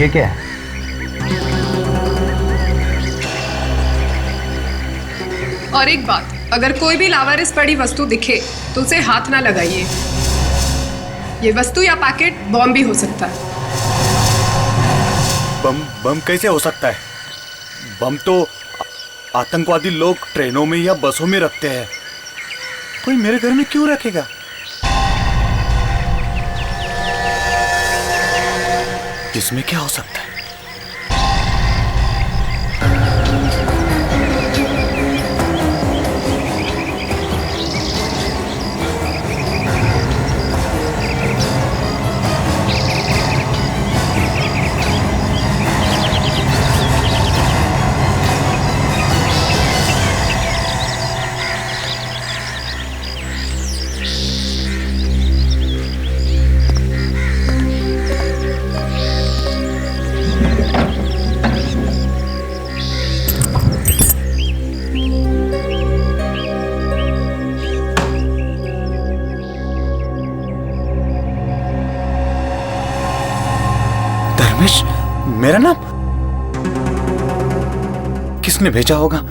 ये क्या है? और एक बात, अगर कोई भी लावारिस पड़ी वस्तु दिखे तो उसे हाथ ना लगाइए। ये वस्तु या पैकेट बॉम्ब भी हो सकता है। बम कैसे हो सकता है? बम तो आतंकवादी लोग ट्रेनों में या बसों में रखते हैं। कोई मेरे घर में क्यों रखेगा? इसमें क्या हो सकता है? धर्मेश, मेरा नाम किसने भेजा होगा?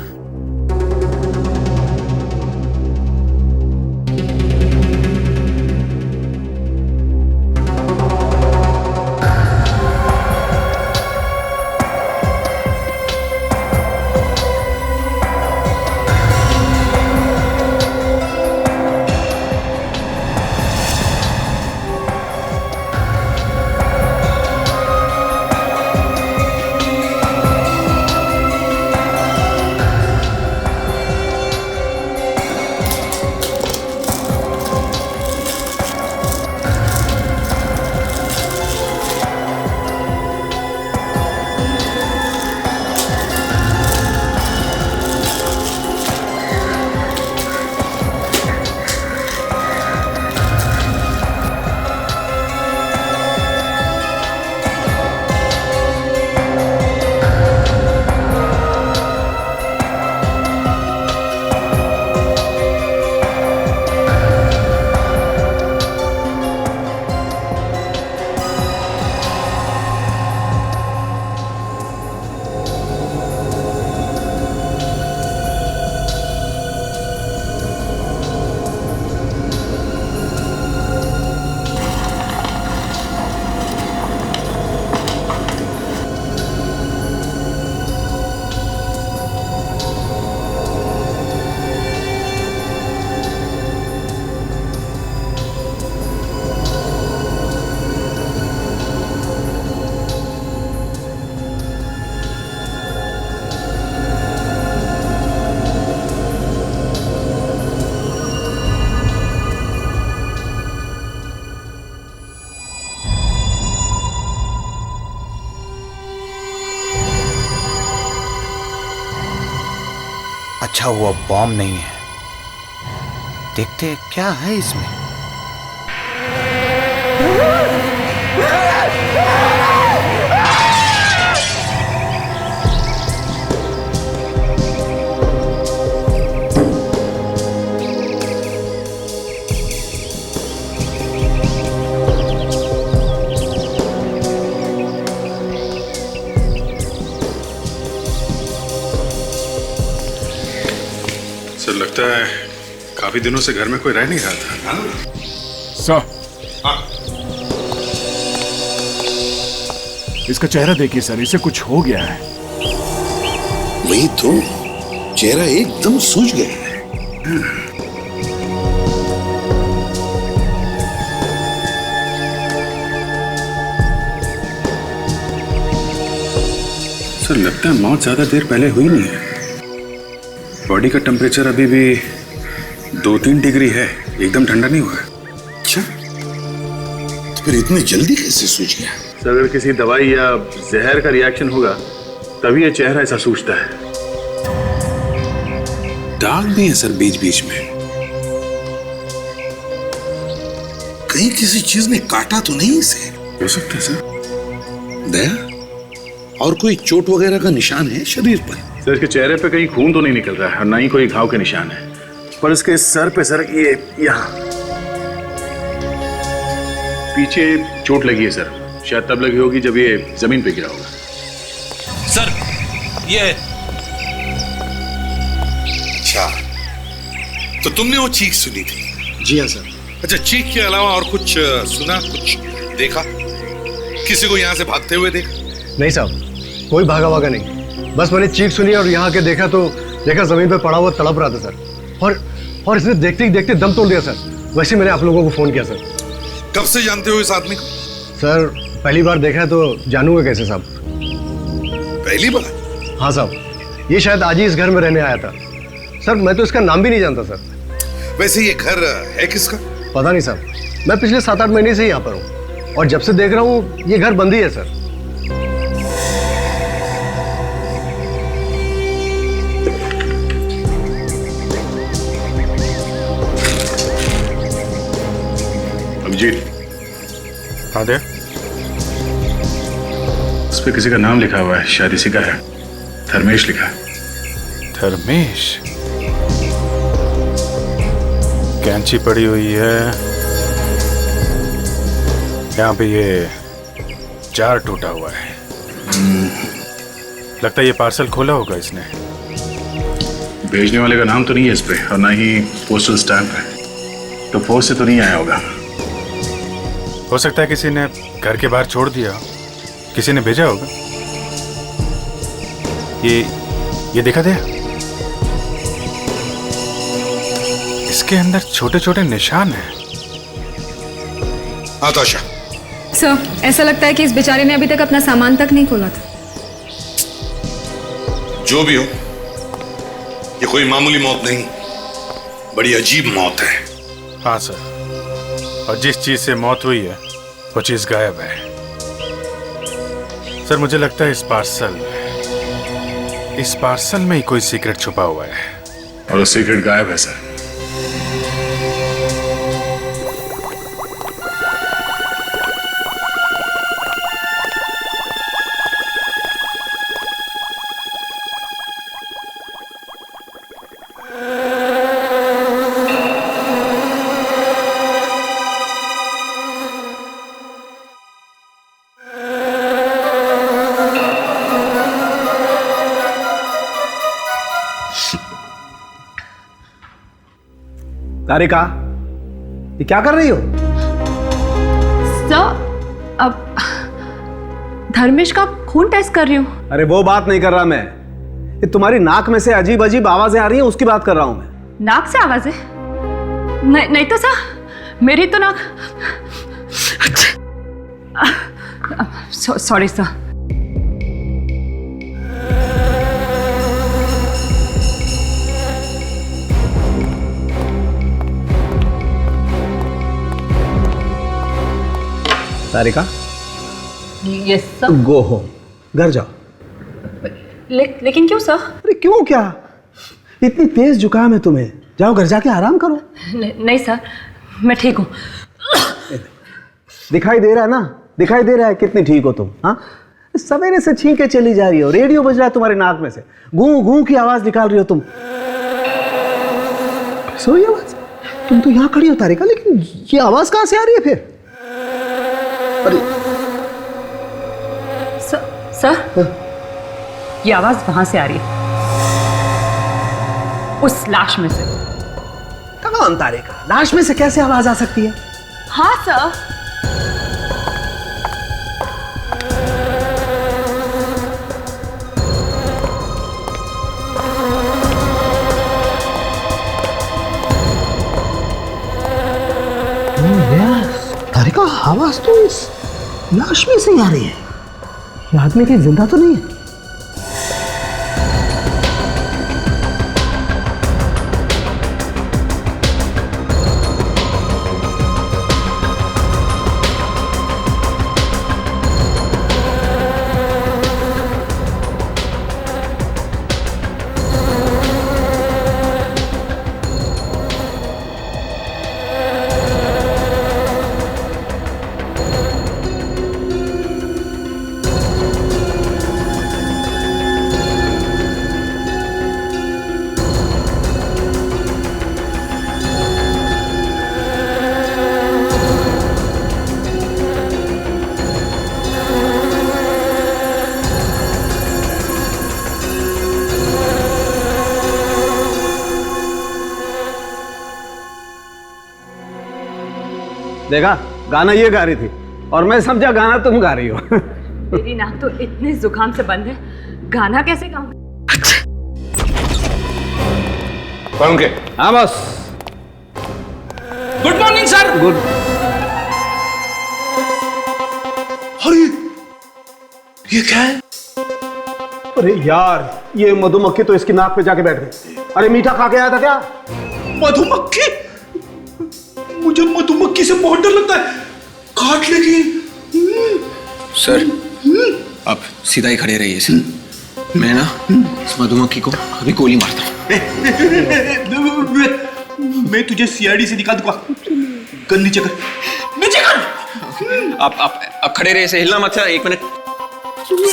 अच्छा हुआ बॉम्ब नहीं है। देखते हैं क्या है इसमें। सर, लगता है काफी दिनों से घर में कोई रह नहीं रहा था। सर, इसका चेहरा देखिए सर, इसे कुछ हो गया है। वही तो, चेहरा एकदम सूज गया है। सर, लगता है मौत ज्यादा देर पहले हुई नहीं है। बॉडी का टेम्परेचर अभी भी 2-3 डिग्री है, एकदम ठंडा नहीं हुआ है। अच्छा, तो फिर इतनी जल्दी कैसे सूज गया? सर, अगर किसी दवाई या जहर का रिएक्शन होगा तभी ये चेहरा ऐसा सूजता है। दाग भी है सर बीच बीच में। कहीं किसी चीज ने काटा तो नहीं इसे? हो सकता है सर। दया, और कोई चोट वगैरह का निशान है शरीर पर? सर, इसके चेहरे पे कहीं खून तो नहीं निकल रहा है और ना ही कोई घाव के निशान है, पर इसके सर पे सर ये यहाँ पीछे चोट लगी है सर, शायद तब लगी होगी जब ये जमीन पे गिरा होगा। सर ये अच्छा, तो तुमने वो चीख सुनी थी? जी हाँ सर। अच्छा, चीख के अलावा और कुछ सुना, कुछ देखा? किसी को यहाँ से भागते हुए देखा? नहीं साहब, कोई भागा भागा नहीं। बस मैंने चीख सुनी और यहाँ के देखा तो देखा जमीन पे पड़ा हुआ तड़प रहा था सर। और इसने देखते ही देखते दम तोड़ दिया सर। वैसे मैंने आप लोगों को फोन किया सर। कब से जानते हो इस आदमी को? सर पहली बार देखा है तो जानूंगा कैसे साहब? पहली बार? हाँ साहब, ये शायद आज ही इस घर में रहने आया था सर। मैं तो इसका नाम भी नहीं जानता सर। वैसे ये घर है किसका? पता नहीं साहब, मैं पिछले 7-8 महीने से ही यहाँ पर हूँ और जब से देख रहा हूँ ये घर बंद ही है सर। अभिजीत, हाँ दे। उस पे किसी का नाम लिखा हुआ है, शायद इसी का है। धर्मेश लिखा है। धर्मेश? कैंची पड़ी हुई है यहाँ पे, ये जार टूटा हुआ है। लगता है ये पार्सल खोला होगा इसने। भेजने वाले का नाम तो नहीं है इस पे और ना ही पोस्टल स्टैम्प है, तो पोस्ट से तो नहीं आया होगा। हो सकता है किसी ने घर के बाहर छोड़ दिया, किसी ने भेजा होगा। ये दिखा दे, इसके अंदर छोटे छोटे निशान हैं। आताशा, सर ऐसा लगता है कि इस बेचारे ने अभी तक अपना सामान तक नहीं खोला था। जो भी हो, ये कोई मामूली मौत नहीं, बड़ी अजीब मौत है। हाँ सर, और जिस चीज से मौत हुई है वो चीज गायब है। सर मुझे लगता है इस पार्सल में ही कोई सीक्रेट छुपा हुआ है। और वो सीक्रेट गायब है सर। तारिका, ये क्या कर रही हो? सर अब धर्मेश का खून टेस्ट कर रही हूँ। अरे वो बात नहीं कर रहा मैं, ये तुम्हारी नाक में से अजीब अजीब आवाजें आ रही हैं, उसकी बात कर रहा हूं मैं। नाक से आवाजें? नहीं तो सर, मेरी तो नाक। Sorry sir. Tarika, yes sir. Go home, घर जाओ। लेकिन क्यों सर? अरे क्यों क्या? इतनी तेज जुकाम है तुम्हें, जाओ घर जाके आराम करो। नहीं सर, मैं ठीक हूँ। दिखाई दे रहा है ना, दिखाई दे रहा है कितनी ठीक हो तुम। हाँ, सवेरे से छींके चली जा रही हो, रेडियो बज रहा है तुम्हारी नाक में से, गूं गूं की आवाज निकाल रही हो तुम। सोई आवाज? तुम तो यहाँ खड़ी हो तारिका, लेकिन ये आवाज कहाँ से आ रही है फिर? अरे सर, ये आवाज वहां से आ रही है, उस लाश में से। कौन तारिका? लाश में से कैसे आवाज आ सकती है? हाँ सर। तारिका, आवाज तो इस लाश में से ही आ रही है। ये आदमी कहीं जिंदा तो नहीं है? देखा, गाना ये गा रही थी और मैं समझा गाना तुम गा रही हो। मेरी नाक तो इतने जुकाम से बंद है, गाना कैसे गाऊंगी? के हाँ बस। Good morning sir. गुड। अरे ये क्या है? अरे यार, ये मधुमक्खी तो इसकी नाक पे जाके बैठ गई। अरे मीठा खा के आया था क्या? मधुमक्खी? मुझे मधुमक्खी से बहुत डर लगता है, काट लेगी। सर आप सीधा ही खड़े रहिए सर, मैं ना इस मधुमक्खी को अभी गोली मारता हूँ। मैं तुझे सीआईडी से निकाल दूंगा। गन नीचे कर, नीचे कर। आप खड़े रहिए, हिलना मत सर, 1 मिनट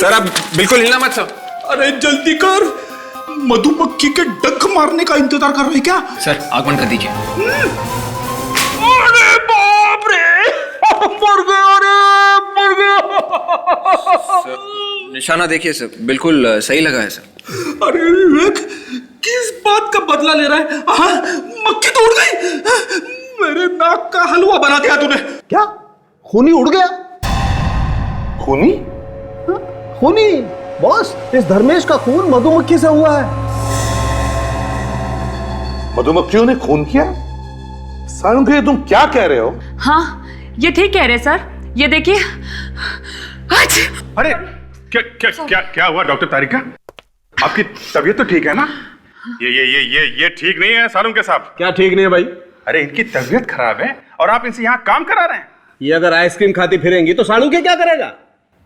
सर, आप बिल्कुल हिलना मत सर। अरे जल्दी कर, मधुमक्खी के डंक मारने का इंतजार कर रहे हैं क्या? सर आग बंद कर दीजिए। अरे बाप रे, मर गया रे, मर गया। निशाना देखिए सर, बिल्कुल सही लगा है सर। अरे विवेक, किस बात का बदला ले रहा है? हाँ, मक्खी तो उड़ गई, मेरे नाक का हलवा बना दिया तूने। क्या खूनी उड़ गया? खूनी? खूनी बॉस, इस धर्मेश का खून मधुमक्खी से हुआ है। मधुमक्खियों ने खून किया? सालुंखे, तुम क्या कह रहे हो? हाँ, ये ठीक कह रहे सर, ये देखिए। अरे क्या क्या क्या क्या हुआ डॉक्टर तारिका? आपकी तबीयत तो ठीक है ना? ये ठीक नहीं है सालुंखे साहब। क्या ठीक नहीं है भाई? अरे इनकी तबीयत खराब है और आप इनसे यहाँ काम करा रहे हैं। ये अगर आइसक्रीम खाती फिरेंगी तो सालुंखे क्या करेगा?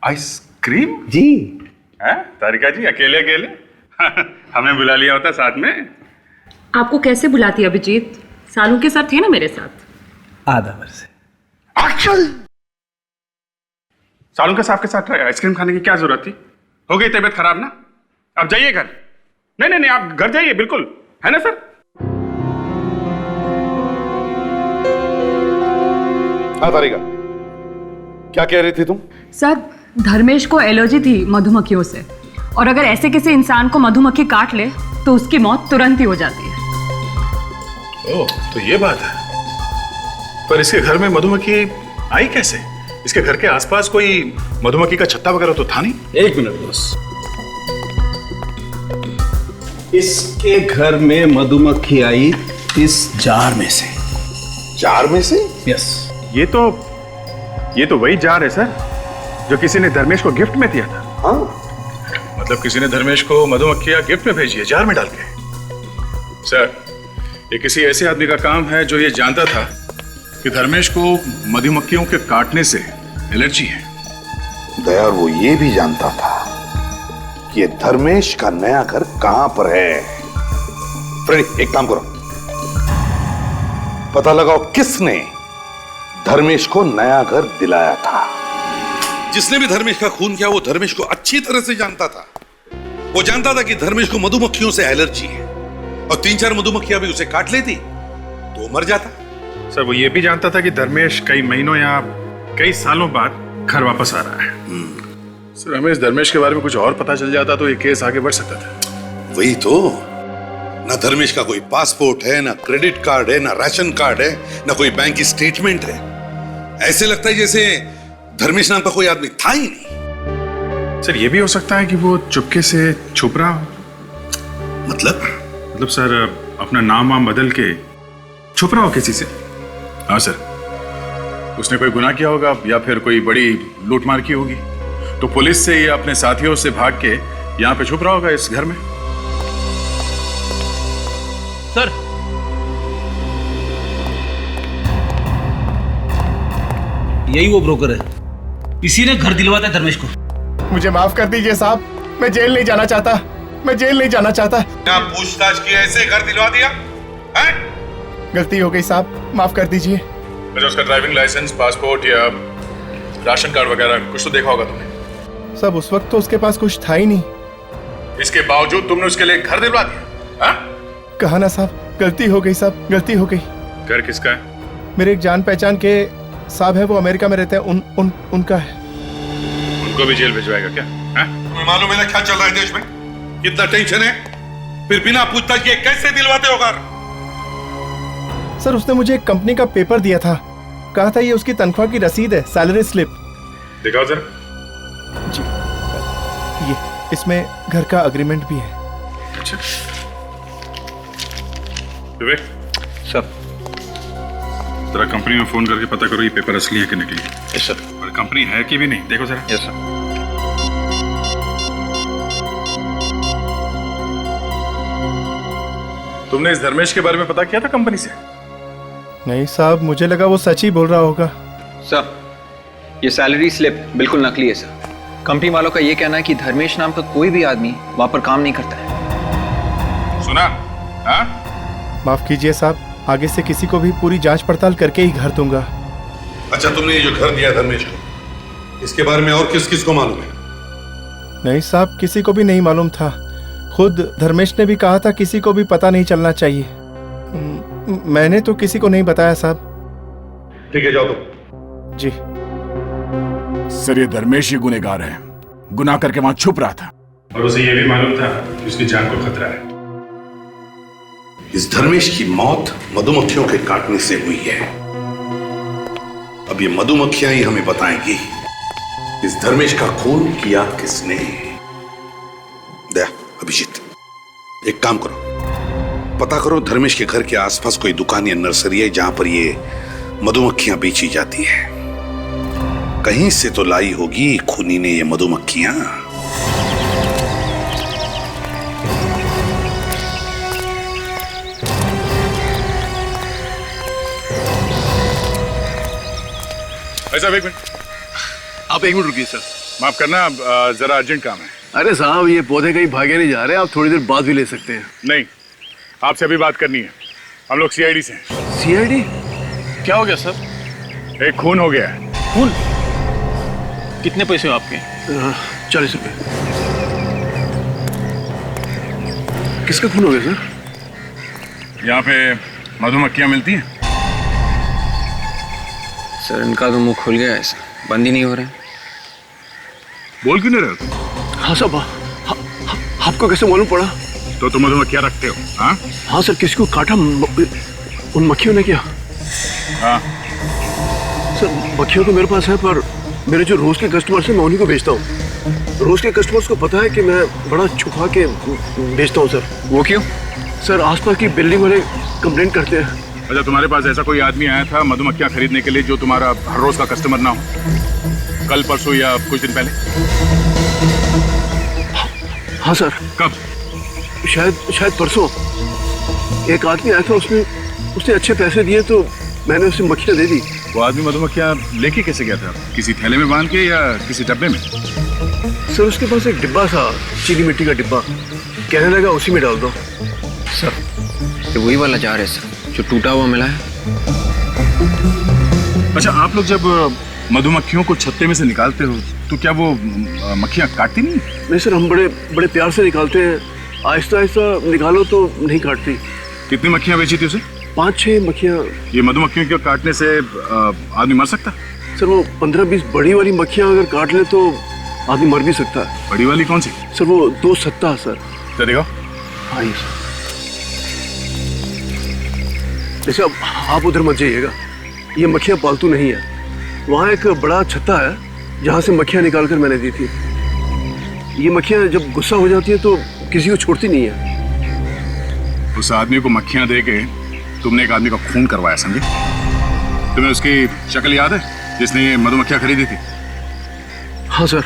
आइसक्रीम? जी। हैं तारिका जी, अकेले अकेले हमें बुला लिया होता साथ में। आपको कैसे बुलाती अभिजीत? सालू के साथ थे ना मेरे साथ। आधा वर्ष से। सालुंखे साहब के साथ आइसक्रीम खाने की क्या जरूरत थी? हो गई तबीयत खराब ना, अब जाइए घर। नहीं, आप घर जाइए बिल्कुल, है ना सर? हाँ तारिका, क्या कह रही थी तुम? सर, धर्मेश को एलर्जी थी मधुमक्खियों से, और अगर ऐसे किसी इंसान को मधुमक्खी काट ले तो उसकी मौत तुरंत ही हो जाती है। ओह, तो ये बात है। पर इसके घर में मधुमक्खी आई कैसे? इसके घर के आसपास कोई मधुमक्खी का छत्ता वगैरह तो था नहीं। 1 मिनट बस। इसके घर में मधुमक्खी आई इस जार में से। जार में से? यस। ये तो वही जार है सर, जो किसी ने धर्मेश को गिफ्ट में दिया था। हाँ, मतलब किसी ने धर्मेश को मधुमक्खियां गिफ्ट में भेजी है, जार में डाल के। सर, ये किसी ऐसे आदमी का काम है जो ये जानता था कि धर्मेश को मधुमक्खियों के काटने से एलर्जी है। दया, और वो ये भी जानता था कि ये धर्मेश का नया घर कहां पर है। फ्रेंड, एक काम करो, पता लगाओ किसने धर्मेश को नया घर दिलाया था। जिसने भी धर्मेश का खून किया वो धर्मेश को अच्छी तरह से जानता था। वो जानता था कि धर्मेश को मधुमक्खियों से एलर्जी है, और 3-4 मधुमक्खियां भी उसे काट लेती तो मर जाता। सर, वो ये भी जानता था कि धर्मेश कई महीनों या कई सालों बाद घर वापस आ रहा है। सर, हमें इस धर्मेश के बारे में कुछ और पता चल जाता तो ये केस आगे बढ़ सकता था। वही तो, ना धर्मेश का कोई पासपोर्ट है, ना क्रेडिट कार्ड है, ना राशन कार्ड है, ना कोई बैंक की स्टेटमेंट है। ऐसे लगता है जैसे धर्मेश नाम का कोई आदमी था ही नहीं। सर, ये भी हो सकता है कि वो चुपके से छुप रहा हो। मतलब सर, अपना नाम वाम बदल के छुप रहा हो किसी से। हाँ सर, उसने कोई गुनाह किया होगा या फिर कोई बड़ी लूटमार की होगी, तो पुलिस से या अपने साथियों से भाग के यहाँ पे छुप रहा होगा इस घर में। सर, यही वो ब्रोकर है, इसी ने घर दिलवाता है धर्मेश को। मुझे माफ कर दीजिए साहब, मैं जेल नहीं जाना चाहता, मैं जेल नहीं जाना चाहता। क्या पूछताछ की, ऐसे घर दिलवा दिया है? गलती हो गई साहब, माफ कर दीजिए। अच्छा, उसका ड्राइविंग लाइसेंस, पासपोर्ट या राशन कार्ड वगैरह कुछ तो देखा होगा तुमने? सब उस वक्त तो उसके पास कुछ था ही नहीं। इसके बावजूद तुमने उसके लिए घर दिलवा दिया? हाँ? कहा ना साहब, गलती हो गई साहब, गलती हो गई। घर किसका है? मेरे एक जान पहचान के साहब है, वो अमेरिका में रहते हैं, उनका है। उनको भी जेल भिजवाएगा क्या? तुम्हें मालूम है ना क्या चल रहा है देश में? कितना टेंशन है, फिर बिना पूछताछ किए कैसे दिलवाते हो घर? सर, उसने मुझे एक कंपनी का पेपर दिया था, कहा था ये उसकी तनख्वाह की रसीद है, सैलरी स्लिप। दिखाओ जरा। जी, ये इसमें घर का एग्रीमेंट भी है। अच्छा विवेक सर। जरा कंपनी में फोन करके पता करो ये पेपर असली है कि नकली है। Yes sir. और कंपनी है कि भी नहीं, देखो जरा। Yes sir. तुमने इस धर्मेश के बारे में पता किया था कंपनी से? नहीं साहब, मुझे लगा वो सच ही बोल रहा होगा। सर ये सैलरी स्लिप बिल्कुल नकली है सर। कंपनी वालों का ये कहना है कि धर्मेश नाम का कोई भी आदमी वहां पर काम नहीं करता है। सुना? हाँ? माफ कीजिए साहब, आगे से किसी को भी पूरी जांच पड़ताल करके ही घर दूंगा। अच्छा, तुमने ये जो घर दिया धर्मेश को, इसके बारे में और किस किस को मालूम है? नहीं साहब, किसी को भी नहीं मालूम था। खुद धर्मेश ने भी कहा था किसी को भी पता नहीं चलना चाहिए। मैंने तो किसी को नहीं बताया साहब। ठीक है, जाओ तुम। जी सर, ये धर्मेश ही गुनहगार है, गुनाह करके वहां छुप रहा था। और उसे यह भी मालूम था कि उसकी जान को खतरा है। इस धर्मेश की मौत मधुमक्खियों के काटने से हुई है। अब ये मधुमक्खियां ही हमें बताएंगी इस धर्मेश का खून किया किसने। दया, अभिजीत, एक काम करो, पता करो धर्मेश के घर के आसपास कोई दुकान या नर्सरी है जहां पर ये मधुमक्खियां बेची जाती है। कहीं से तो लाई होगी खूनी ने ये मधुमक्खियां। ऐसा एक मिनट, आप एक मिनट रुकिए सर। माफ करना, जरा अर्जेंट काम है। अरे साहब, ये पौधे कहीं भागे नहीं जा रहे, आप थोड़ी देर बाद भी ले सकते हैं। नहीं, आपसे अभी बात करनी है। हम लोग सीआईडी से हैं। सीआईडी? क्या हो गया सर? एक खून हो गया है। खून? कितने पैसे हो आपके? 40 रुपए। किसका खून हो गया सर? यहाँ पे मधुमक्खियां मिलती हैं। सर इनका तो मुंह खुल गया है सर, बंद ही नहीं हो रहे। बोल क्यों नहीं रहे हो? हाँ साहब, आपको कैसे मालूम पड़ा? तो तुम मधुमक्खियां रखते हो? हाँ हाँ सर, किसी को काटा उन मक्खियों ने क्या? हाँ सर, मक्खियों तो मेरे पास है, पर मेरे जो रोज के कस्टमर्स हैं मैं उन्हीं को बेचता हूँ। रोज के कस्टमर्स को पता है कि मैं बड़ा छुपा के बेचता हूँ सर। वो क्यों? सर, आसपास की बिल्डिंग वाले कंप्लेंट करते हैं। अच्छा, तुम्हारे पास ऐसा कोई आदमी आया था मधुमक्खियां खरीदने के लिए जो तुम्हारा हर रोज का कस्टमर ना हो? कल, परसों या कुछ दिन पहले? हाँ सर। कब? शायद परसों एक आदमी आया था, उसने अच्छे पैसे दिए तो मैंने उसे मक्खियाँ दे दी। वो आदमी मधुमक्खियां लेके कैसे गया था? किसी थैले में बांध के या किसी डब्बे में? सर, उसके पास एक डिब्बा था, चीनी मिट्टी का डिब्बा। कहने लगा उसी में डाल दो। सर ये वही वाला जार है सर जो टूटा हुआ मिला है। अच्छा, आप लोग जब मधुमक्खियों को छत्ते में से निकालते हो तो क्या वो मक्खियां काटती नहीं? नहीं सर, हम बड़े प्यार से निकालते हैं। आहिस्ता आहिस्ता निकालो तो नहीं काटती। कितनी मक्खियां बेची थी उसे? 5-6 मक्खियाँ। ये मधुमक्खियों के काटने से आदमी मर सकता? सर, वो 15-20 बड़ी वाली मक्खियाँ अगर काट ले तो आदमी मर भी सकता है। बड़ी वाली कौन सी? सर, वो 2 सत्ता है सर। तो देखो। हाँ सर। जैसे अब आप उधर मत जाइएगा, ये मक्खियाँ पालतू नहीं है। वहाँ एक बड़ा छत्ता है जहाँ से मक्खियाँ निकाल कर मैंने दी थी। ये मक्खियाँ जब गुस्सा हो जाती है तो किसी को छोड़ती नहीं है। उस आदमी को मक्खियां दे के तुमने एक आदमी का खून करवाया, समझे? तुम्हें उसकी शक्ल याद है जिसने ये मधुमक्खियां खरीदी थी? हाँ सर।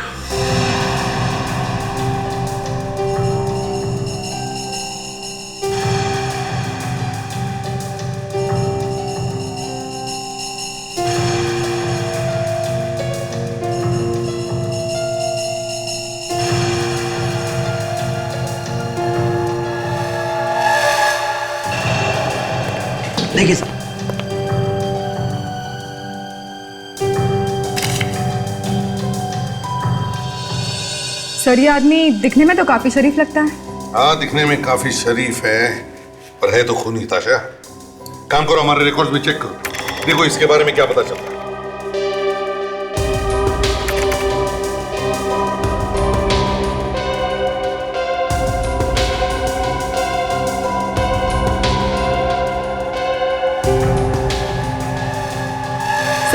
देखिए सर, सर, ये आदमी दिखने में तो काफी शरीफ लगता है। हाँ, दिखने में काफी शरीफ है, पर है तो खूनी। ताशा, काम करो, हमारे रिकॉर्ड्स भी चेक करो, देखो इसके बारे में क्या पता चलता है।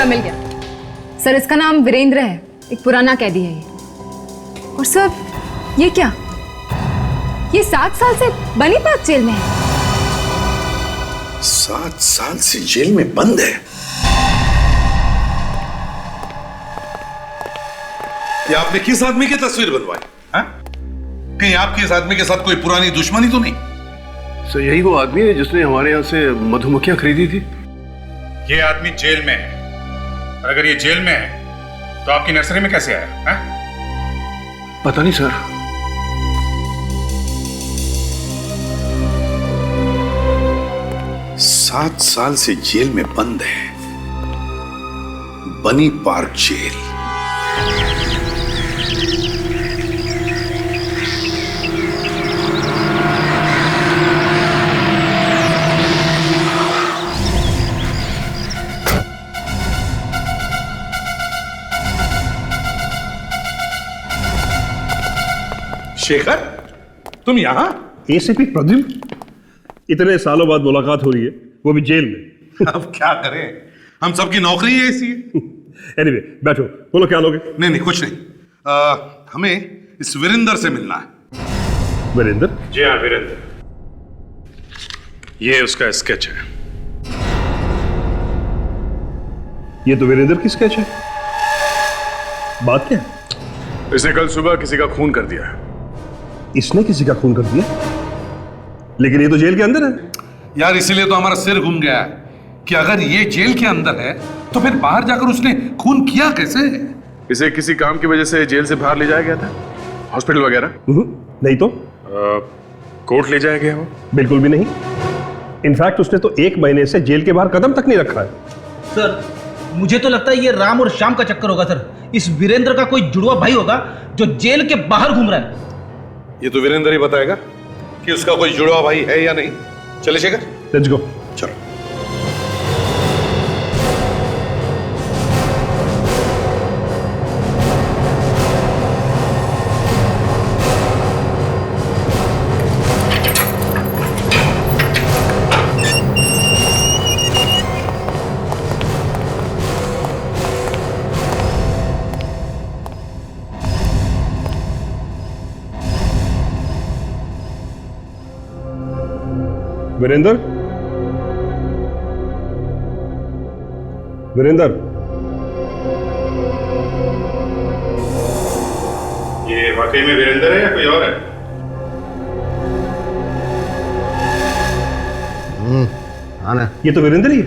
सर मिल गया। सर इसका नाम वीरेंद्र है, एक पुराना कैदी है ये। और सर ये क्या, ये 7 साल से बनी पार्क जेल में है। 7 साल से जेल में बंद है? ये आपने किस आदमी की तस्वीर बनवाई? हाँ? कहीं आपके इस आदमी के साथ कोई पुरानी दुश्मनी तो नहीं? सर यही वो आदमी है जिसने हमारे यहाँ से मधुमक्खियां खरीदी थी। ये आदमी जेल में है, और अगर ये जेल में है तो आपकी नर्सरी में कैसे आया? हाँ? पता नहीं सर। सात साल से जेल में बंद है, बनी पार्क जेल। शेखर, तुम यहां? एसीपी प्रद्युम्न, इतने सालों बाद मुलाकात हो रही है, वो भी जेल में। अब क्या करें, हम सबकी नौकरी है ऐसी है। एनीवे, बैठो, बोलो क्या लोगे? नहीं नहीं कुछ नहीं, हमें इस वीरेंद्र से मिलना है। वीरेंद्र? जी हाँ वीरेंद्र, ये उसका स्केच है। ये तो वीरेंद्र की स्केच है। बात क्या है? इसने कल सुबह किसी का खून कर दिया। इसने किसी का खून कर दिया? लेकिन ये तो जेल के अंदर है। यार इसीलिए तो हमारा सिर घूम गया है कि अगर ये जेल के अंदर है तो फिर बाहर जाकर उसने खून किया कैसे? इसे किसी काम की वजह से जेल से बाहर ले जाया गया था, हॉस्पिटल वगैरह? नहीं तो कोर्ट ले जाया गया वो? बिल्कुल भी नहीं। इनफैक्ट उसने तो 1 महीने से जेल के बाहर कदम तक नहीं रखा है। सर मुझे तो लगता है ये राम और श्याम का चक्कर होगा सर। इस वीरेंद्र का कोई जुड़वा भाई होगा जो जेल के बाहर घूम रहा है। ये तो वीरेंद्र ही बताएगा कि उसका कोई जुड़वा भाई है या नहीं। चले शेखर, लेट्स गो। चलो। वीरेंद्र? वीरेंद्र? ये वाकई में वीरेंद्र है या कोई और है? हाँ ना, ये तो वीरेंद्र ही है।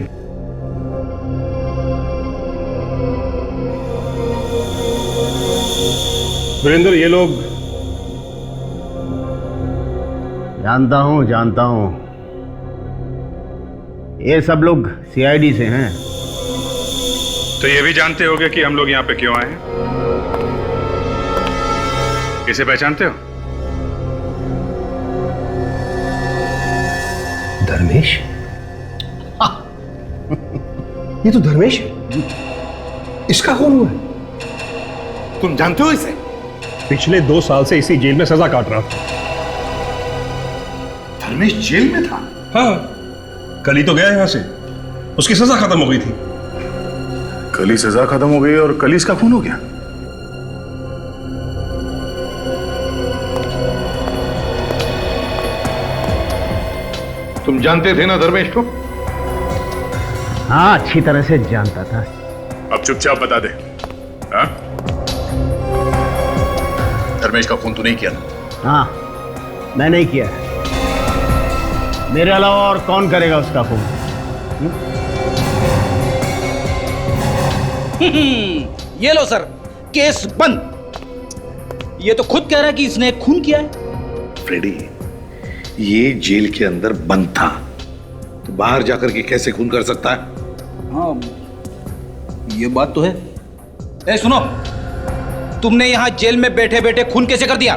वीरेंद्र, ये लोग? जानता हूं, ये सब लोग सीआईडी से हैं। तो ये भी जानते होगे कि हम लोग यहाँ पे क्यों आए हैं? इसे पहचानते हो? धर्मेश? ये तो धर्मेश है। इसका कौन हुआ है? तुम जानते हो इसे? पिछले 2 साल से इसी जेल में सजा काट रहा था। धर्मेश जेल में था? हाँ, कल ही तो गया यहां से, उसकी सजा खत्म हो गई थी। कल ही सजा खत्म हो गई और कल ही इसका खून हो गया? तुम जानते थे ना धर्मेश को? हाँ, अच्छी तरह से जानता था। अब चुपचाप बता दे, हाँ? धर्मेश का खून तू नहीं किया ना? हाँ, मैं नहीं किया। मेरे अलावा और कौन करेगा उसका खून? ये लो सर, केस बंद। ये तो खुद कह रहा है कि इसने खून किया है। फ्रेडी, ये जेल के अंदर बंद था तो बाहर जाकर के कैसे खून कर सकता है? हाँ, ये बात तो है। ए सुनो, तुमने यहां जेल में बैठे बैठे खून कैसे कर दिया?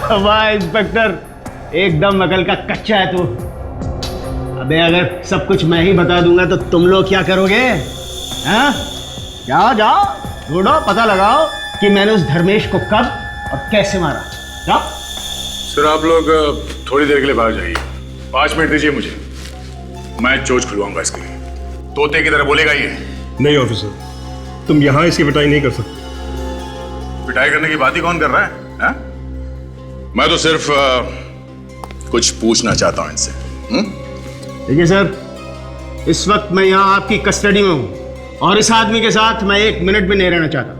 वाह इंस्पेक्टर, एकदम अकल का कच्चा है तू। अबे अगर सब कुछ मैं ही बता दूंगा तो तुम लोग क्या करोगे? हाँ? जाओ जाओ, ढूंढो, पता लगाओ कि मैंने उस धर्मेश को कब और कैसे मारा। जाओ। सर आप लोग थोड़ी देर के लिए बाहर जाइए, 5 मिनट दीजिए मुझे। मैं चोच खुलवाऊंगा इसके लिए। तोते की तरह बोलेगा ये। नहीं ऑफिसर, तुम यहाँ इसकी पिटाई नहीं कर सकते। पिटाई करने की बात ही कौन कर रहा है? मैं तो सिर्फ कुछ पूछना चाहता हूं इनसे। देखिए सर, इस वक्त मैं यहाँ आपकी कस्टडी में हूँ और इस आदमी के साथ मैं 1 मिनट भी नहीं रहना चाहता।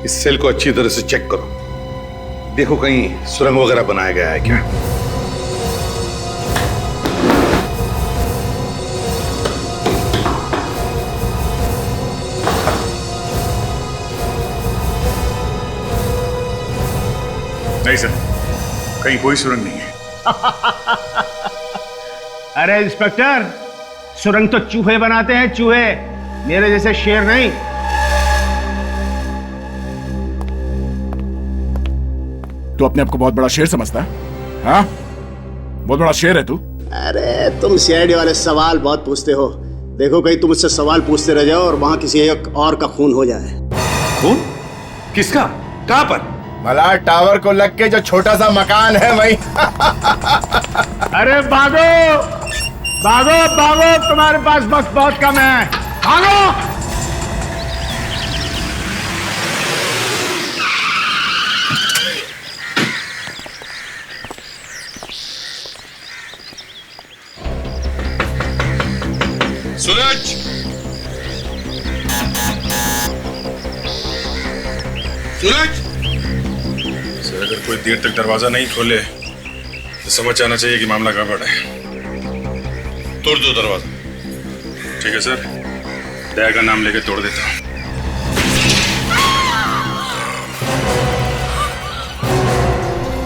इस सेल को अच्छी तरह से चेक करो, देखो कहीं सुरंग वगैरह बनाया गया है क्या। नहीं सर, कहीं कोई सुरंग नहीं है। अरे इंस्पेक्टर, सुरंग तो चूहे बनाते हैं, चूहे, मेरे जैसे शेर नहीं। तू अपने आप को बहुत बड़ा शेर समझता है? हाँ, बहुत बड़ा शेर है तू। अरे तुम सीआईडी वाले सवाल बहुत पूछते हो। देखो कहीं तुम मुझसे सवाल पूछते रह जाओ और वहां किसी एक और का खून हो जाए। खून? किसका? कहां पर? मलार टावर को लग के जो छोटा सा मकान है वही। अरे भागो भागो भागो, तुम्हारे पास वक्त बहुत कम है, भागो। सूरज, सूरज। सर अगर कोई देर तक दरवाजा नहीं खोले तो समझ आना चाहिए कि मामला गड़बड़ है। तोड़ दो दरवाजा। ठीक है सर, दया का नाम लेके तोड़ देता हूं।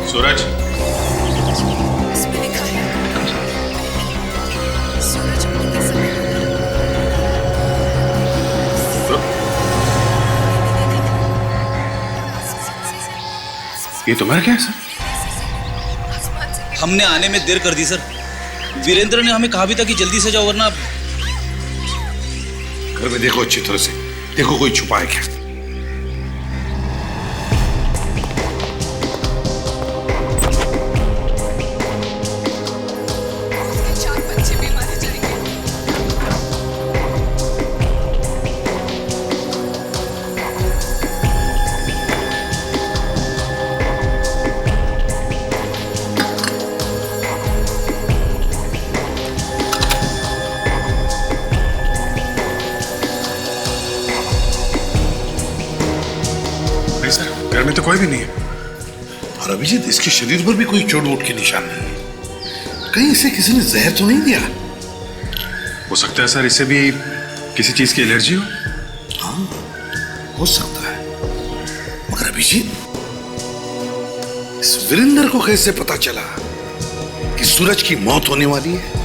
सूरज, ये तो मर गया सर। हमने आने में देर कर दी सर। वीरेंद्र ने हमें कहा भी था कि जल्दी से जाओ वरना। घर में देखो अच्छी तरह से, देखो कोई छुपा है क्या। घर में तो कोई भी नहीं है। और अभिजीत, इसके शरीर पर भी कोई चोट वोट के निशान नहीं है। कहीं इसे किसी ने जहर तो नहीं दिया? हो सकता है सर इसे भी किसी चीज की एलर्जी हो। हाँ, हो सकता है। मगर अभिजीत, इस वीरेंद्र को कैसे पता चला कि सूरज की मौत होने वाली है?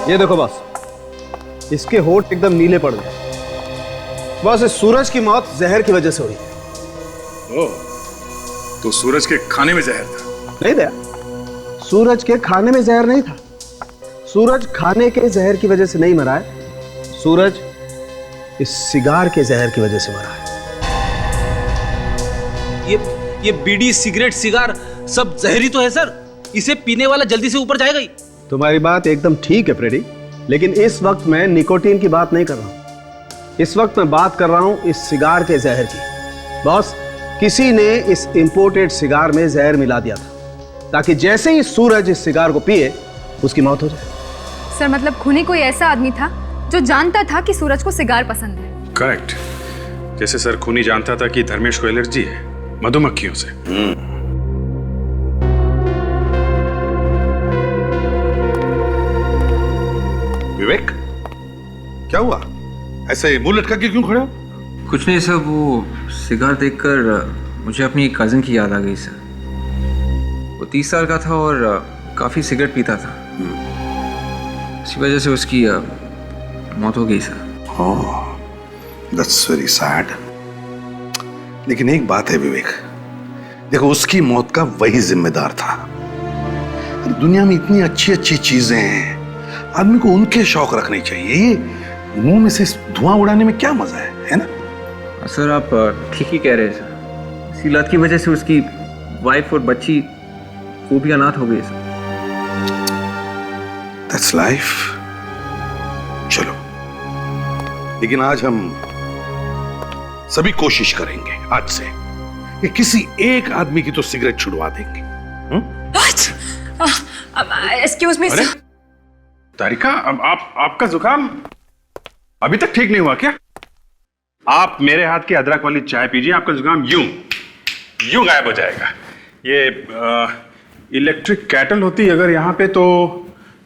ये देखो बस, इसके होठ एकदम नीले पड़ गए। बस इस सूरज की मौत जहर की वजह से हुई। ओह, तो सूरज के खाने में जहर था? नहीं दया, सूरज के खाने में जहर नहीं था। सूरज खाने के जहर की वजह से नहीं मरा है, सूरज इस सिगार के जहर की वजह से मरा है। ये बीड़ी, सिगरेट, सिगार सब जहरी तो है सर। इसे पीने वाला जल्दी से ऊपर जाएगा ही। तुम्हारी बात एकदम ठीक है फ्रेडी, लेकिन इस वक्त मैं निकोटीन की बात नहीं कर रहा हूं। इस वक्त मैं बात कर रहा हूं इस सिगार के जहर की। बॉस, किसी ने इस इंपोर्टेड सिगार में जहर मिला दिया था ताकि जैसे ही सूरज इस सिगार को पिए उसकी मौत हो जाए। सर मतलब खूनी कोई ऐसा आदमी था जो जानता था कि सूरज को सिगार पसंद है। करेक्ट। जैसे सर खूनी जानता था कि धर्मेश को एलर्जी है मधुमक्खियों से। विवेक, क्या हुआ? ऐसे मुंह लटका के क्यों खड़े हो? कुछ नहीं सर, वो सिगार देखकर मुझे अपनी कजिन की याद आ गई सर। वो 30 साल का था और काफी सिगरेट पीता था। इसी वजह से उसकी मौत हो गई sir. Oh, that's very sad. लेकिन एक बात है विवेक, देखो उसकी मौत का वही जिम्मेदार था। दुनिया में इतनी अच्छी अच्छी चीजें हैं, आदमी को उनके शौक रखने चाहिए। मुंह में से धुआं उड़ाने में क्या मजा है ना? सर आप ठीक ही कह रहे हैं सर। इसी लत की वजह से उसकी वाइफ और बच्ची वो भी अनाथ हो गई सर। That's life. चलो, लेकिन आज हम सभी कोशिश करेंगे आज से कि किसी एक आदमी की तो सिगरेट छुड़वा देंगे। एक्सक्यूज मी अरे तारिका, आपका जुकाम अभी तक ठीक नहीं हुआ क्या? आप मेरे हाथ की अदरक वाली चाय पीजिए, आपका जुकाम यूं गायब हो जाएगा। ये इलेक्ट्रिक कैटल होती अगर यहाँ पे तो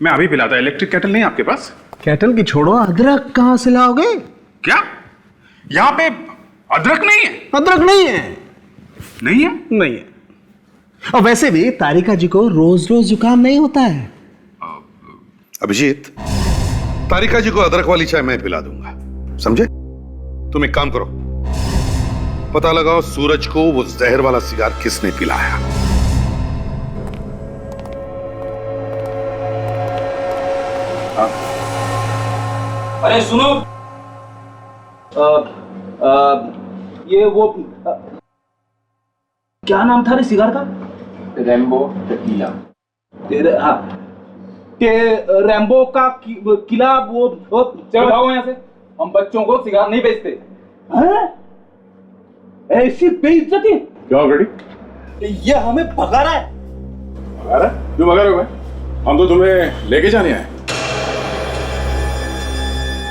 मैं अभी पिलाता। इलेक्ट्रिक कैटल नहीं आपके पास? कैटल की छोड़ो, अदरक कहाँ से लाओगे? क्या यहाँ पे अदरक नहीं है? अदरक नहीं है। नहीं है? नहीं है। और वैसे भी तारिका जी को रोज रोज जुकाम नहीं होता है। अभिजीत, तारिका जी को अदरक वाली चाय मैं पिला दूंगा, समझे? तुम एक काम करो, पता लगाओ सूरज को वो जहर वाला सिगार किसने पिलाया। अरे सुनो, ये वो क्या नाम था रे सिगार का? Rainbow tequila. हाँ, रैम्बो का किला। वो चलो भागो यहाँ से, हम बच्चों को सिगार नहीं बेचते। हैं? ऐसी बेइज्जती? क्या हो गड़ी? ये हमें भगा रहा है। भगा रहा है? क्यों भगा रहे हो भाई? हम तो तुम्हें लेके जाने आए।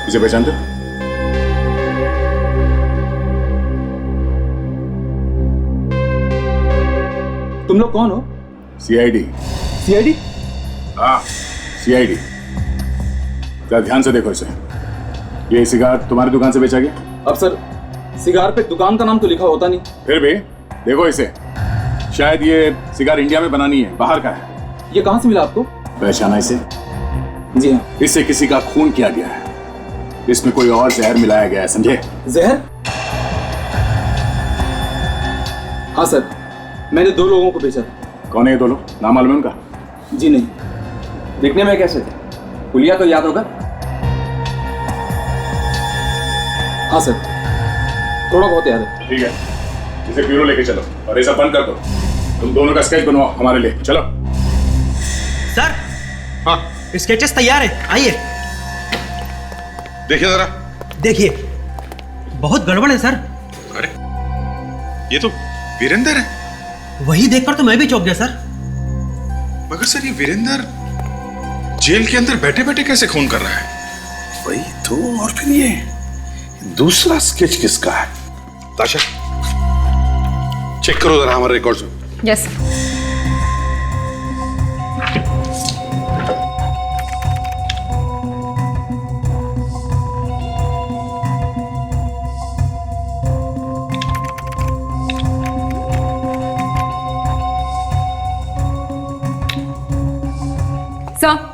इसे पहचानते हो? तुम लोग कौन हो? सीआईडी। सीआईडी? हाँ, सीआईडी। जरा ध्यान से देखो इसे। ये सिगार तुम्हारी दुकान से बेचा गया? अब सर, सिगार पे दुकान का नाम तो लिखा होता नहीं। फिर भी देखो इसे, शायद ये सिगार इंडिया में बनानी है, बाहर का है। ये कहाँ से मिला आपको? पहचाना इसे? जी हाँ। इससे किसी का खून किया गया है। इसमें कोई और जहर मिलाया गया है, समझे? जहर? हाँ सर, मैंने 2 लोगों को बेचा था। कौन है ये 2 लोग? नाम मालूम है उनका? जी नहीं। देखने में कैसे थे? पुलिया तो याद होगा? हाँ सर, थोड़ा बहुत याद है। ठीक है, इसे ब्यूरो लेके चलो और ये सब बंद कर दो। तुम दोनों का स्केच बनवाओ हमारे लिए, चलो। सर, हाँ, स्केचेस तैयार है, आइए देखिए जरा। देखिए, बहुत गड़बड़ है सर। अरे ये तो वीरेंद्र है। वही देखकर तो मैं भी चौंक गया सर। मगर सर, ये वीरेंद्र जेल के अंदर बैठे बैठे कैसे खून कर रहा है? वही तो। और फिर ये दूसरा स्केच किसका है? ताशा, चेक करो जरा हमारे रिकॉर्ड्स में। यस। सर।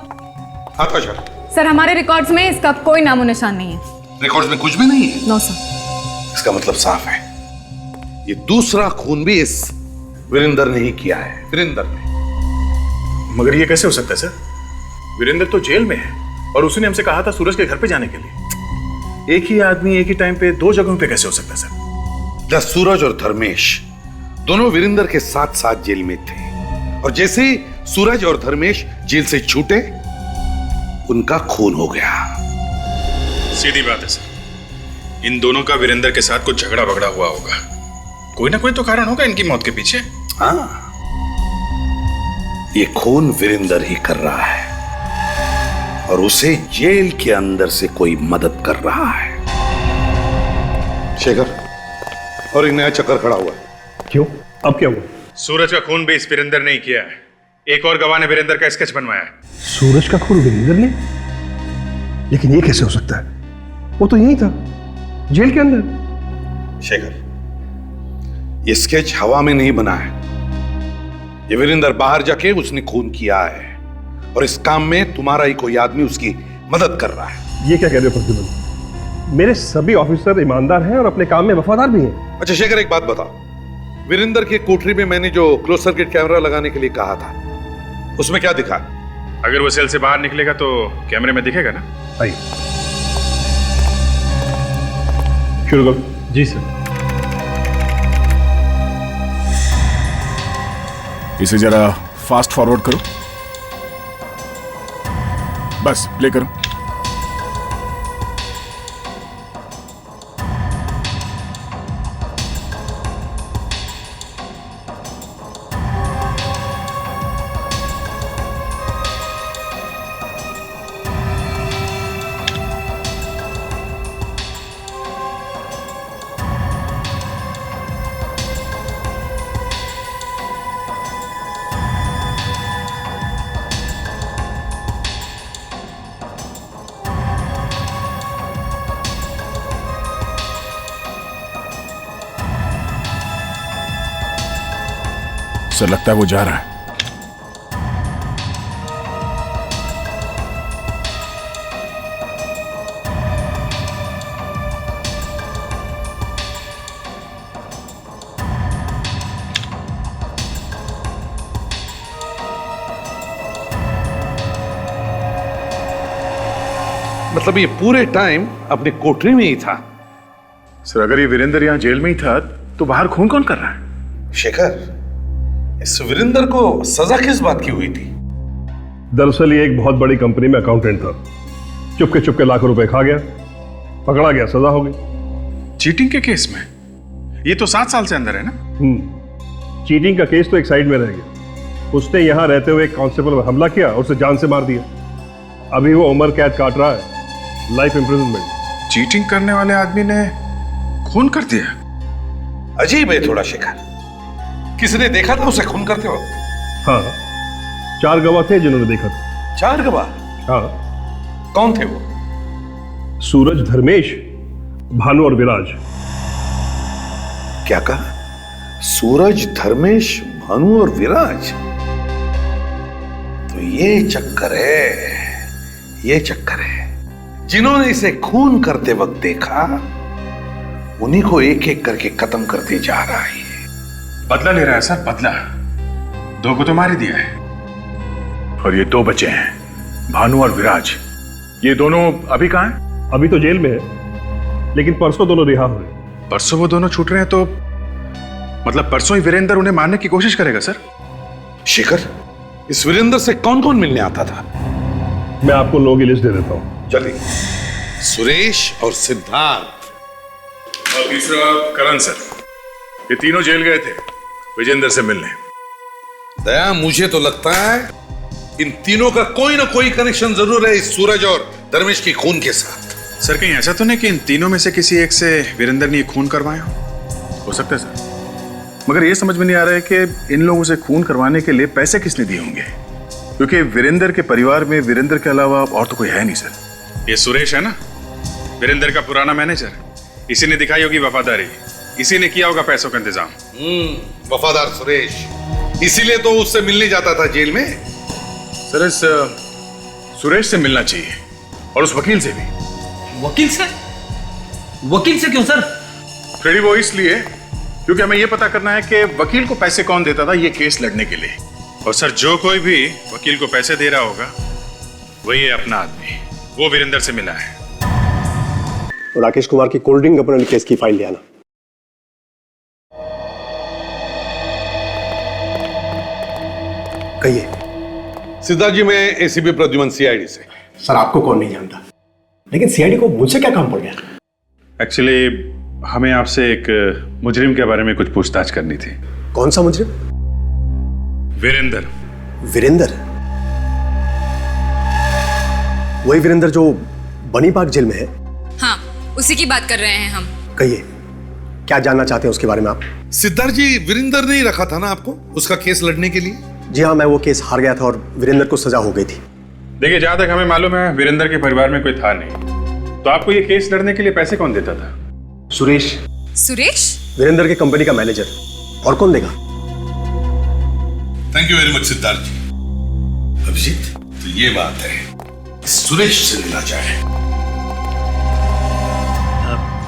हाँ ताशा, सर, हमारे रिकॉर्ड्स में इसका कोई नामो निशान नहीं है। रिकॉर्ड्स में कुछ भी नहीं है? No sir. इसका मतलब साफ है, ये दूसरा खून भी इस वीरेंद्र ने ही किया है। वीरेंद्र ने। मगर ये कैसे हो सकता है सर? वीरेंद्र तो जेल में है और उसने हमसे कहा था सूरज के घर पे जाने के लिए। एक ही आदमी एक ही टाइम पे 2 जगहों पे कैसे हो सकता है सर? जब सूरज और धर्मेश दोनों वीरेंद्र के साथ साथ जेल में थे और जैसे ही सूरज और धर्मेश जेल से छूटे, उनका खून हो गया। सीधी बात है सर, इन दोनों का वीरेंद्र के साथ कुछ झगड़ा बगड़ा हुआ होगा। कोई ना कोई तो कारण होगा इनकी मौत के पीछे। हाँ, ये खून वीरेंद्र ही कर रहा है और उसे जेल के अंदर से कोई मदद कर रहा है। शेखर, और एक नया चक्कर खड़ा हुआ है। क्यों? अब क्या हुआ? सूरज का खून भी इस वीरेंद्र ने ही किया है। एक और गवाह ने वीरेंद्र का स्केच बनवाया है। सूरज का खून वीरेंद्र ने? लेकिन ये कैसे हो सकता है? वो तो यहीं था, जेल के अंदर। शेखर, ये स्केच हवा में नहीं बना है। ये वीरेंद्र बाहर जाके उसने खून किया है और इस काम में तुम्हारा ही कोई आदमी उसकी मदद कर रहा है। ये क्या कह रहे हो प्रतिबल? मेरे सभी ऑफिसर ईमानदार हैं और अपने काम में वफादार भी हैं। अच्छा शेखर, एक बात बताओ, वीरेंद्र की कोठरी में मैंने जो क्लोज सर्किट कैमरा लगाने के लिए कहा था, उसमें क्या दिखा? अगर वो सेल से बाहर निकलेगा तो कैमरे में दिखेगा ना? आइए। शुरू करो। जी सर। इसे जरा फास्ट फॉरवर्ड करो, बस प्ले करो। सर लगता है वो जा रहा है। मतलब ये पूरे टाइम अपने कोठरी में ही था? सर अगर ये वीरेंद्र यहाँ जेल में ही था तो बाहर खून कौन कर रहा है? शेखर, इस वीरेंद्र को सजा किस बात की हुई थी? दरअसल ये एक बहुत बड़ी कंपनी में अकाउंटेंट था, चुपके चुपके लाखों रुपए खा गया, पकड़ा गया, सजा हो गई। चीटिंग के केस में? ये तो 7 साल से अंदर है ना? चीटिंग का केस तो एक साइड में रह गया। उसने यहां रहते हुए एक कांस्टेबल पर हमला किया और उसे जान से मार दिया। अभी वो उम्र कैद काट रहा है, लाइफ इंप्रिजनमेंट। चीटिंग करने वाले आदमी ने खून कर दिया? अजीब है थोड़ा शेखर। किसने देखा था उसे खून करते वक्त? हाँ, 4 गवाह थे जिन्होंने देखा था। 4 गवाह? हाँ। कौन थे वो? सूरज, धर्मेश, भानु और विराज। क्या कहा? सूरज, धर्मेश, भानु और विराज? तो ये चक्कर है, ये चक्कर है। जिन्होंने इसे खून करते वक्त देखा उन्हीं को एक एक करके खत्म करते जा रहा है। बदला ले रहा है सर, बदला। 2 को तो मार ही दिया है और ये 2 बचे हैं, भानु और विराज। ये दोनों अभी कहां हैं? अभी तो जेल में है, लेकिन परसों दोनों रिहा हुए। परसों वो दोनों छूट रहे हैं तो मतलब परसों ही वीरेंद्र उन्हें मारने की कोशिश करेगा सर? शेखर, इस वीरेंद्र से कौन कौन मिलने आता था? मैं आपको लोगों की लिस्ट दे देता हूं। चलिए। सुरेश और सिद्धार्थ और तीसरा करण सर। ये तीनों जेल गए थे विजेंद्र से मिलने। दया, मुझे तो लगता है इन तीनों का कोई ना कोई कनेक्शन जरूर है इस सूरज और धर्मेश की खून के साथ। सर कहीं ऐसा तो नहीं कि इन तीनों में से किसी एक से वीरेंद्र ने खून करवाया हो सकता है सर, मगर ये समझ में नहीं आ रहा है कि इन लोगों से खून करवाने के लिए पैसे किसने दिए होंगे, क्योंकि वीरेंद्र के परिवार में वीरेंद्र के अलावा और तो कोई है नहीं सर। ये सुरेश है ना, वीरेंद्र का पुराना मैनेजर, इसी ने दिखाई होगी वफादारी, इसी ने किया होगा पैसों का इंतजाम। वफादार सुरेश, इसीलिए तो उससे मिलने जाता था जेल में। सर इस सुरेश से मिलना चाहिए और उस वकील से भी। वकील से? वकील से क्यों सर? फ्रेडी, वो इसलिए क्योंकि हमें यह पता करना है कि वकील को पैसे कौन देता था ये केस लड़ने के लिए। और सर जो कोई भी वकील को पैसे दे रहा होगा वही है अपना आदमी, वो वीरेंद्र से मिला है। राकेश कुमार की कोल्ड ड्रिंक अपने केस की फाइल ले आना। कहिए। सिद्धार्थ जी, मैं एसीपी प्रद्युमन, सीआईडी से। सर आपको कौन नहीं जानता, लेकिन सीआईडी को मुझसे क्या काम पड़ गया? एक्चुअली हमें आपसे एक मुजरिम के बारे में कुछ पूछताछ करनी थी। कौन सा मुजरिम? वीरेंद्र। वीरेंद्र? वही वीरेंद्र जो बनीपाक जेल में है? हाँ, उसी की बात कर रहे हैं हम। कहिए, क्या जानना चाहते हैं उसके बारे में आप? सिद्धार्थ जी, वीरेंद्र ने ही रखा था ना आपको उसका केस लड़ने के लिए? जी हाँ, मैं वो केस हार गया था और वीरेंद्र को सजा हो गई थी। देखिए, जहां तक हमें मालूम है वीरेंद्र के परिवार में कोई था नहीं, तो आपको ये केस लड़ने के लिए पैसे कौन देता था? सुरेश। सुरेश? वीरेंद्र की कंपनी का मैनेजर, और कौन देगा? Thank you very much Siddharth ji. Abhijit, तो ये बात है, सुरेश से मिला जाए।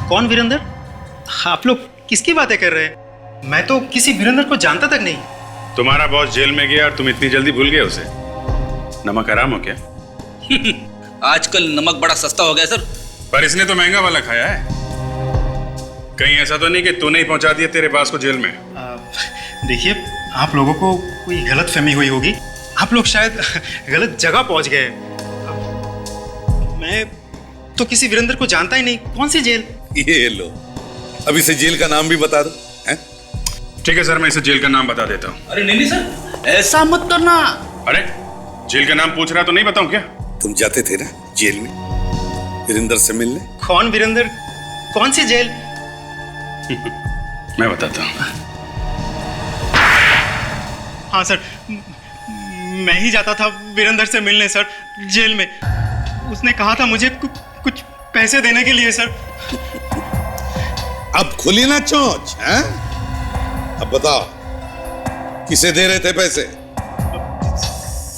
कौन वीरेंद्र? आप लोग किसकी बातें कर रहे हैं? मैं तो किसी वीरेंद्र को जानता तक नहीं। तुम्हारा बॉस जेल में गया और तुम इतनी जल्दी भूल गए उसे? नमक हराम हो क्या? आजकल नमक बड़ा सस्ता हो गया सर। पर इसने तो महंगा वाला खाया है। कहीं ऐसा तो नहीं कि तूने ही पहुंचा दिया तेरे पास को जेल में? देखिए, आप लोगों को कोई गलत फहमी हुई होगी। आप लोग शायद गलत जगह पहुंच गए। मैं तो किसी वीरेंद्र को जानता ही नहीं। कौन सी जेल? ये लो, अब इसे जेल का नाम भी बता दो। ठीक है सर, मैं इसे जेल का नाम बता देता हूँ। अरे नहीं सर, ऐसा मत करना। अरे जेल का नाम पूछ रहा तो नहीं बताऊं क्या? तुम जाते थे ना जेल में वीरेंद्र से मिलने? कौन वीरेंद्र? कौन सी जेल? मैं बताता हूँ। हाँ सर, मैं ही जाता था वीरेंद्र से मिलने सर, जेल में। उसने कहा था मुझे कुछ पैसे देने के लिए सर। अब खुली ना चोंच, हैं? अब बताओ, किसे दे रहे थे पैसे?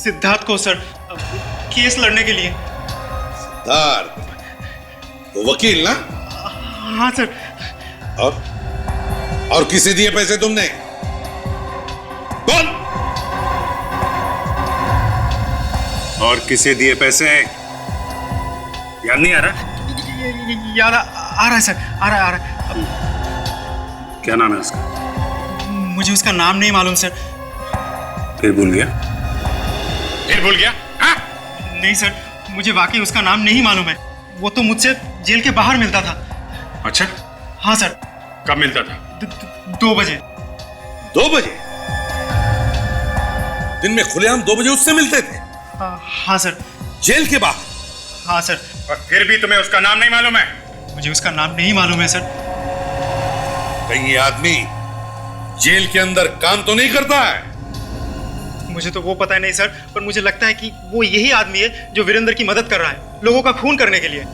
सिद्धार्थ को सर, केस लड़ने के लिए। सिद्धार्थ, वो वकील ना? हाँ सर। और किसे दिए पैसे तुमने? बोल। और किसे दिए पैसे? याद नहीं आ रहा? याद आ रहा है सर, आ रहा है। क्या नाम है उसका? मुझे उसका नाम नहीं मालूम सर। फिर भूल गया? फिर भूल गया? हाँ? नहीं सर, मुझे वाकई उसका नाम नहीं मालूम है। वो तो मुझसे जेल के बाहर मिलता था। अच्छा? हाँ सर। कब मिलता था? 2 बजे। 2 बजे? दिन में खुलेआम 2 बजे उससे मिलते थे? हाँ सर। जेल के बाहर? हाँ सर। और फिर भी तुम्हें उसका नाम नहीं मालूम है? मुझे उसका नाम नहीं मालूम है सर। कहीं ये आदमी जेल के अंदर काम तो नहीं करता है? मुझे तो वो पता है नहीं सर, पर मुझे लगता है कि वो यही आदमी है जो वीरेंद्र की मदद कर रहा है, लोगों का खून करने के लिए।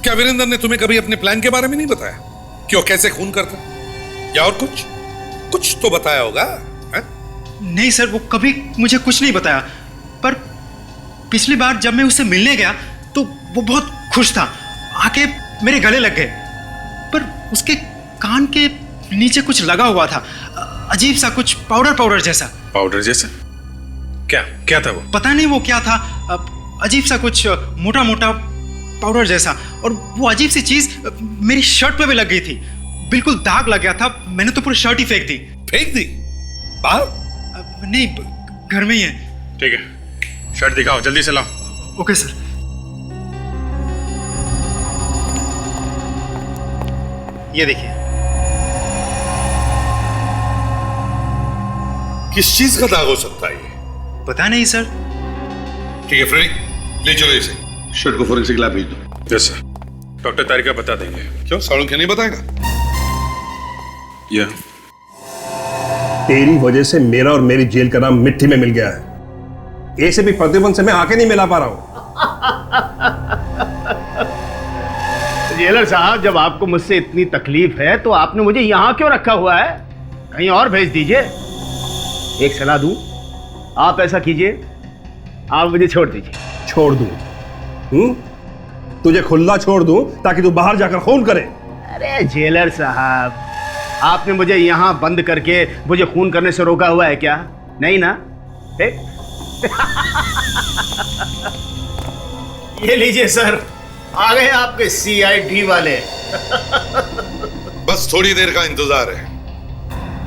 क्या वीरेंद्र ने तुम्हें कभी अपने प्लान के बारे में नहीं बताया कि वो कैसे खून करता, या और कुछ तो बताया होगा? है? नहीं सर, वो कभी मुझे कुछ नहीं बताया। पर पिछली बार जब मैं उससे मिलने गया तो वो बहुत खुश था, आके मेरे गले लग गए। पर उसके कान के नीचे कुछ लगा हुआ था, अजीब सा, कुछ पाउडर जैसा। पाउडर जैसा? क्या था वो? पता नहीं वो क्या था, अजीब सा कुछ मोटा मोटा पाउडर जैसा। और वो अजीब सी चीज मेरी शर्ट पे भी लग गई थी, बिल्कुल दाग लग गया था। मैंने तो पूरी शर्ट ही फेंक दी। फेंक दी? बाहर? नहीं, घर में ही है। ठीक है, शर्ट दिखाओ, जल्दी से लाओ। Okay sir. ये देखिए। किस चीज का दाग हो सकता है ये? पता नहीं सर। ठीक है फ्रेडी, ले चलो इसे, शर्ट को फोरेंसिक लैब भेज दो। यस सर, डॉक्टर तारिका बता देंगे। क्यों, सालुंखे नहीं बताएगा? या तेरी वजह से मेरा और मेरी जेल का नाम मिट्टी में मिल गया है। ऐसे भी प्रतिबंध से मैं आके नहीं मिला पा रहा हूं। जेलर साहब, जब आपको मुझसे इतनी तकलीफ है तो आपने मुझे यहां क्यों रखा हुआ है? कहीं और भेज दीजिए। एक सलाह दूं, आप ऐसा कीजिए, आप मुझे छोड़ दीजिए। छोड़ दूं? तुझे खुला छोड़ दूं ताकि तू बाहर जाकर खून करे? अरे जेलर साहब, आपने मुझे यहां बंद करके मुझे खून करने से रोका हुआ है क्या? नहीं ना? ये लीजिए सर, आ गए आपके CID वाले। बस थोड़ी देर का इंतजार है।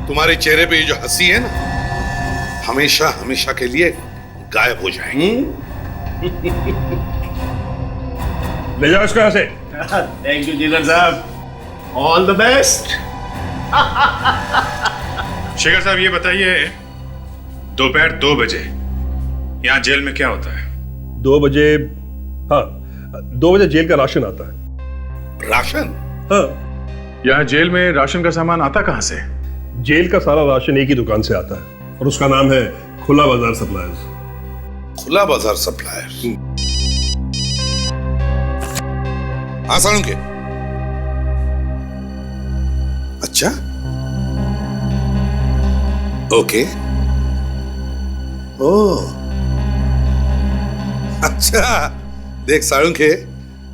तुम्हारे चेहरे पे ये जो हंसी है ना, हमेशा हमेशा के लिए गायब हो जाएगी। ले जाओ इसको यहां से। थैंक यू जेलर साहब, ऑल द बेस्ट। शेखर साहब, ये बताइए, दोपहर 2 बजे यहाँ जेल में क्या होता है? 2 बजे? हाँ, 2 बजे जेल का राशन आता है। राशन? हाँ। यहाँ जेल में राशन का सामान आता कहाँ से? जेल का सारा राशन एक ही दुकान से आता है और उसका नाम है खुला बाजार सप्लायर्स। खुला बाजार सप्लायर्स? हाँ सालुंखे। अच्छा, ओके। ओह, अच्छा। देख सालुंखे,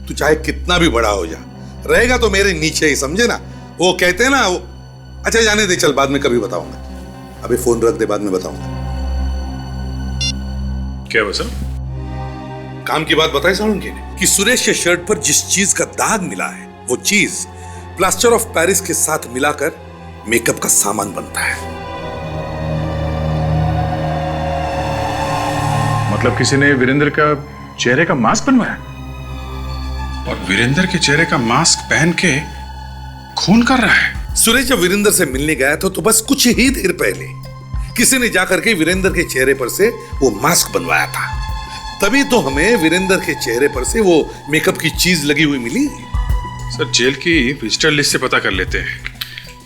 तू चाहे कितना भी बड़ा हो जा, रहेगा तो मेरे नीचे ही, समझे ना? वो कहते हैं ना वो। अच्छा जाने दे, चल बाद में कभी बताऊंगा। अभी फोन रख दे, बाद में बताऊंगा। क्या वो सर? काम की बात बताई सालुंखे ने कि सुरेश के शर्ट पर जिस चीज का दाग मिला है, वो चीज प्लास्टर ऑफ पेरिस के साथ मिलाकर मेकअप का सामान बनता है। मतलब किसी ने वीरेंद्र का चेहरे का मास्क बनवाया और वीरेंद्र के चेहरे का मास्क पहन के खून कर रहा है। सुरेश जब वीरेंद्र से मिलने गया था तो बस कुछ ही देर पहले किसी ने जाकर के वीरेंद्र के चेहरे पर से वो मास्क बनवाया था, तभी तो हमें वीरेंद्र के चेहरे पर से वो मेकअप की चीज लगी हुई मिली। सर जेल की विजिटर लिस्ट से पता कर लेते हैं,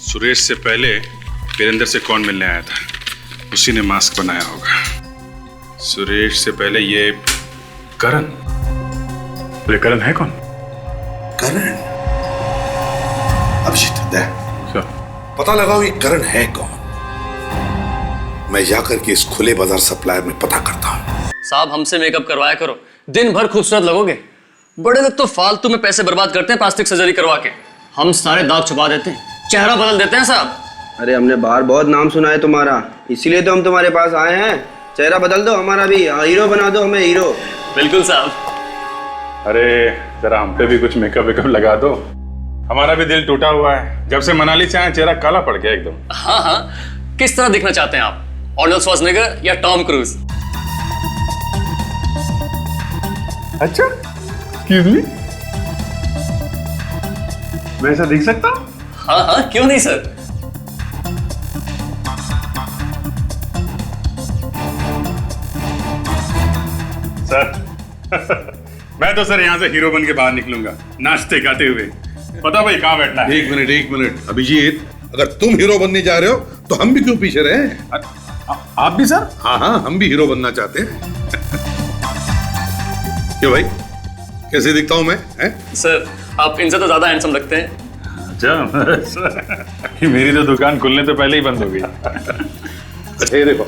सुरेश से पहले वीरेंद्र से कौन मिलने आया था, उसी ने मास्क बनाया होगा। सुरेश से पहले ये करण, ये करण है कौन? करण? अभिजीत दे पता लगाओ ये करण है कौन। मैं जाकर के इस खुले बाजार सप्लायर में पता करता हूँ। साहब हमसे मेकअप करवाया करो, दिन भर खूबसूरत लगोगे। बड़े लोग तो फालतू में पैसे बर्बाद करते हैं प्लास्टिक सर्जरी करवा के, हम सारे दाग छुपा देते हैं, चेहरा बदल देते हैं साहब। अरे हमने बाहर बहुत नाम सुना है तुम्हारा, इसीलिए तो हम तुम्हारे पास आए हैं। चेहरा बदल दो हमारा भी, हीरो बना दो हमें, हीरो। बिल्कुल साहब। अरे जरा हम पे भी कुछ मेकअप वेकअप लगा दो, हमारा भी दिल टूटा हुआ है। जब से मनाली से आए चेहरा काला पड़ गया एकदम। हाँ हाँ, किस तरह दिखना चाहते हैं आप, आर्नल्ड श्वार्ज़नेगर या टॉम क्रूज? अच्छा, एक्सक्यूज मी, मैं ऐसा दिख सकता हूँ? हाँ हाँ, क्यों नहीं सर। सर मैं तो सर यहाँ से हीरो बन के बाहर निकलूंगा, नाचते गाते हुए। पता भाई कहाँ बैठना है? एक मिनट अभिजीत, अगर तुम हीरो बनने जा रहे हो तो हम भी क्यों पीछे रहे? आप भी सर? हाँ, हम भी हीरो बनना चाहते हैं। क्यों भाई, कैसे दिखता हूं मैं? सर आप इनसे तो ज्यादा हैंडसम लगते हैं। अच्छा, मेरी तो दुकान खुलने तो पहले ही बंद हो गई। अच्छा ये देखो,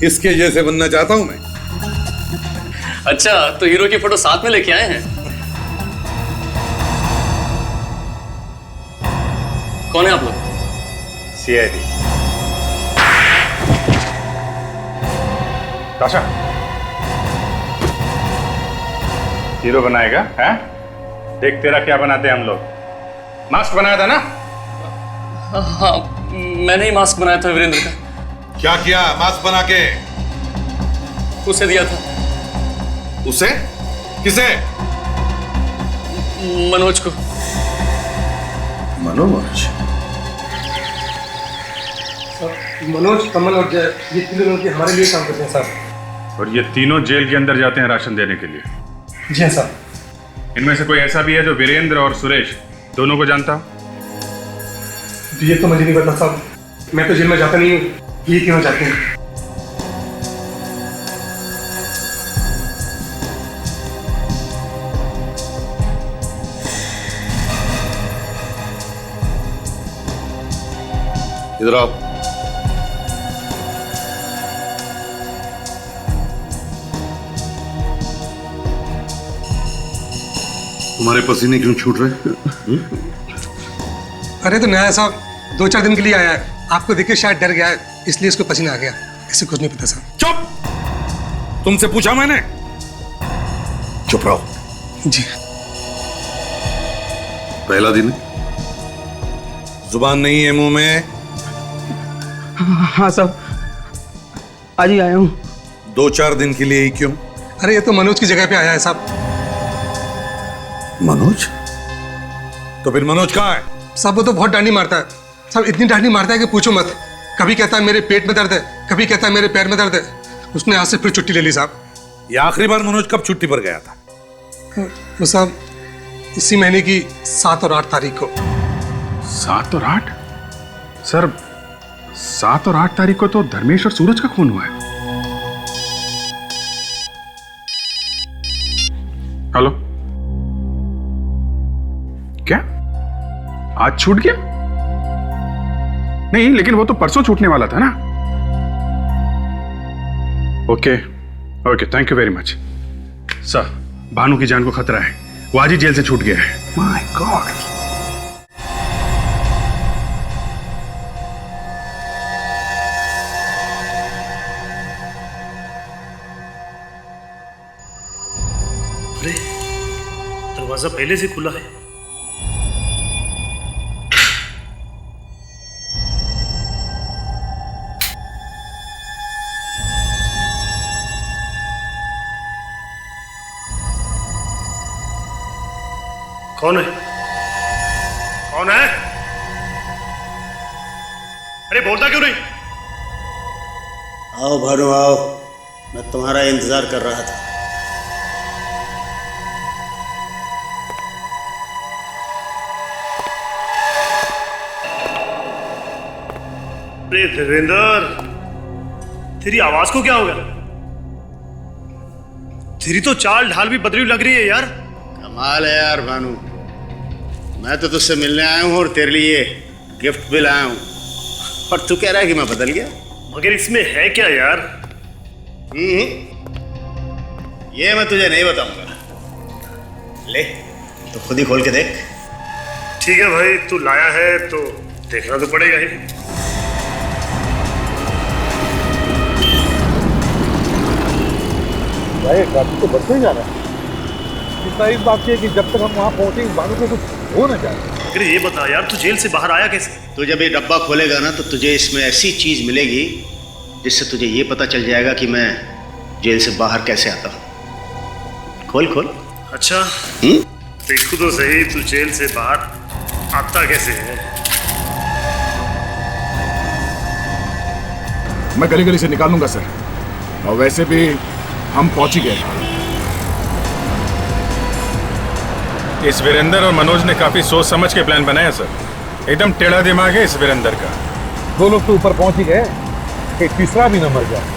इसके जैसे बनना चाहता हूं मैं। अच्छा, तो हीरो की फोटो साथ में लेके आए हैं? कौन है आप लोग? सीआईडी। ताशा, हीरो बनाएगा? हैं? देख तेरा क्या बनाते हैं हम लोग। मास्क बनाया था ना? हाँ, मैंने ही मास्क बनाया था वीरेंद्र का। क्या किया मास्क बना के? उसे दिया था। उसे? किसे? मनोज को। मनोज? मनोज, कमल और जय, ये तीनों लोग हमारे लिए काम करते हैं साहब। और ये तीनों जेल के अंदर जाते हैं राशन देने के लिए? जी हाँ साहब। इनमें से कोई ऐसा भी है जो वीरेंद्र और सुरेश दोनों को जानता? ये तो मुझे नहीं पता साहब, मैं तो जेल में जाता नहीं हूँ, ये तीनों जाते हैं। इधर आओ। तुम्हारे पसीने क्यों छूट रहे? अरे तो नया साहब 2-4 दिन के लिए आया है, आपको देख के शायद डर गया है, इसलिए इसको पसीना आ गया। ऐसे कुछ नहीं पता साहब। चुप! तुमसे पूछा मैंने? चुप रहो। जी। पहला दिन, जुबान नहीं है मुंह में? हाँ साहब, आज ही आया हूँ। 2-4 दिन के लिए ही क्यों? अरे ये तो मनोज की जगह पे आया है साहब। मनोज? तो फिर मनोज कहाँ है? साहब वो तो बहुत डांडी मारता है साहब, इतनी डांडी मारता है कि पूछो मत। कभी कहता है मेरे पेट में दर्द है, कभी कहता है मेरे पैर में दर्द है। उसने आज से फिर छुट्टी ले ली साहब। ये आखिरी बार मनोज कब छुट्टी पर गया था? वो साहब इसी महीने की 7 और 8 तारीख को। 7 और 8? सर 7 और 8 तारीख को तो धर्मेश और सूरज का खून हुआ है। हेलो, क्या आज छूट गया? नहीं, लेकिन वो तो परसों छूटने वाला था ना। Okay okay, thank you very much sir. Bhanu की जान को खतरा है, वो आज ही जेल से छूट गया है। My God. अरे दरवाजा पहले से खुला है। कौन है? कौन है? अरे बोलता क्यों नहीं? आओ भानु आओ, मैं तुम्हारा इंतजार कर रहा था। अरे देवेंद्र, तेरी आवाज को क्या हो गया? तेरी तो चाल ढाल भी बदली लग रही है यार। कमाल है यार भानु, मैं तो तुझसे मिलने आया हूँ और तेरे लिए गिफ्ट भी लाया हूँ, और तू कह रहा है कि मैं बदल गया। मगर इसमें है क्या यार? ये मैं तुझे नहीं बताऊंगा, ले तो खुद ही खोल के देख। ठीक है भाई, तू लाया है तो देखना तो पड़ेगा ही। भाई गाड़ी तो बढ़ते ही जा रहा है। चिंता इस बात की है कि जब तक हम वहाँ पहुँचेंगे बानू को कुछ हो न जाए। अरे ये बता यार, तू जेल से बाहर आया कैसे? तू जब ये डब्बा खोलेगा ना तो तुझे इसमें ऐसी चीज मिलेगी जिससे तुझे ये पता चल जाएगा कि मैं जेल से बाहर कैसे आता हूँ। खोल खोल। अच्छा देखो तो सही, तू जेल से बाहर आता कैसे है? मैं गली गली से निकालूंगा सर, और वैसे भी हम पहुंच ही गए। इस वीरेंद्र और मनोज ने काफी सोच समझ के प्लान बनाया सर। एकदम टेढ़ा दिमाग है इस वीरेंद्र का। दो लोग तो ऊपर पहुंच ही गए, एक तीसरा भी न मर जाए।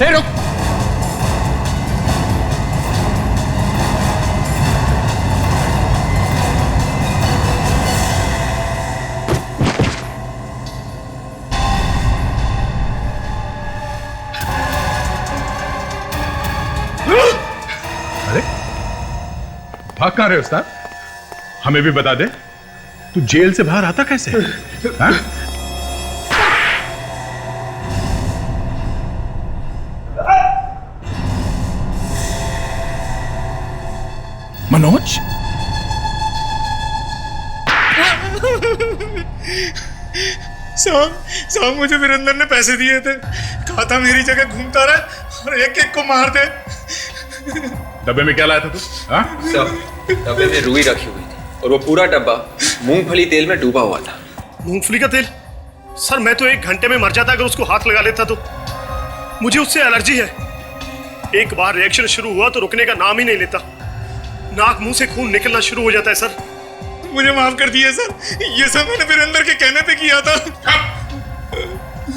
रुक। अरे भाग कहाँ रहे उस्ताद? हमें भी बता दे, तू जेल से बाहर आता कैसे? हाँ? मनोज, साहब मुझे वीरेंद्र ने पैसे दिए थे, कहा था मेरी जगह घूमता रहे और एक एक को मार दे। डब्बे में क्या लाया था तू? हाँ? सब डब्बे में रुई रखी हुई थी और वो पूरा डब्बा मूंगफली तेल में डूबा हुआ था। मूंगफली का तेल? सर मैं तो 1 घंटे में मर जाता अगर उसको हाथ लगा लेता तो। मुझे उससे एलर्जी है, एक बार रिएक्शन शुरू हुआ तो रुकने का नाम ही नहीं लेता। नाक मुंह से खून निकलना शुरू हो जाता है सर। मुझे माफ कर दिए सर, ये सब मैंने वीरेंद्र के कहने पे किया था।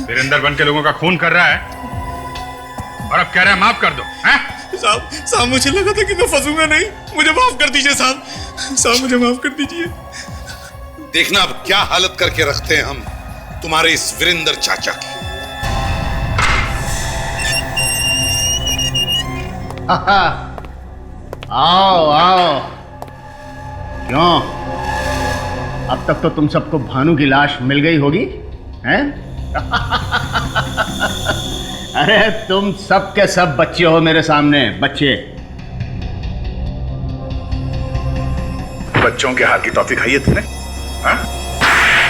वीरेंद्र बन के लोगों का खून कर रहा है और अब कह रहा है माफ कर दो। साहब मुझे लगा था कि मैं फंसूंगा नहीं, मुझे माफ कर दीजिए साहब। साहब मुझे माफ कर दीजिए। देखना अब क्या हालत करके रखते हैं हम तुम्हारे इस वीरेंद्र चाचा की। आओ आओ। क्यों, अब तक तो तुम सबको भानु की लाश मिल गई होगी, हैं? अरे तुम सब के सब बच्चे हो मेरे सामने, बच्चे। बच्चों के हाथ की टॉफी खाई है तुमने? हाँ?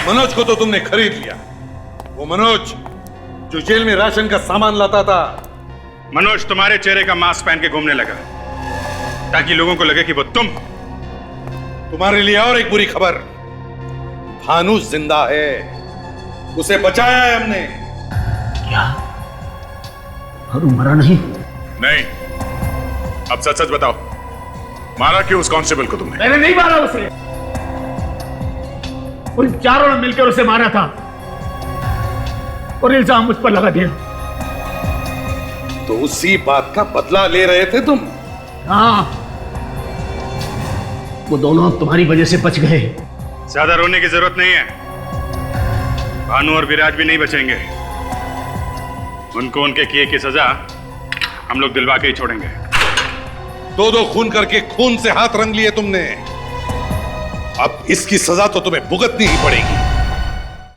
मनोज को तो तुमने खरीद लिया, वो मनोज जो जेल में राशन का सामान लाता था। मनोज तुम्हारे चेहरे का मास्क पहन के घूमने लगा ताकि लोगों को लगे कि वो तुम्हारे लिए और एक बुरी खबर, भानु जिंदा है, उसे बचाया है हमने। क्या? और वो मरा नहीं? नहीं, अब सच सच बताओ, मारा क्यों उस कांस्टेबल को तुमने? मैंने नहीं मारा उसे, उन चारों ने मिलकर उसे मारा था और इल्जाम मुझ पर लगा दिया। तो उसी बात का बदला ले रहे थे तुम? हाँ, वो दोनों तुम्हारी वजह से बच गए। ज्यादा रोने की जरूरत नहीं है, भानु और विराज भी नहीं बचेंगे। उनको उनके किए की सजा हम लोग दिलवा के ही छोड़ेंगे। दो खून करके खून से हाथ रंग लिए तुमने, अब इसकी सजा तो तुम्हें भुगतनी ही पड़ेगी।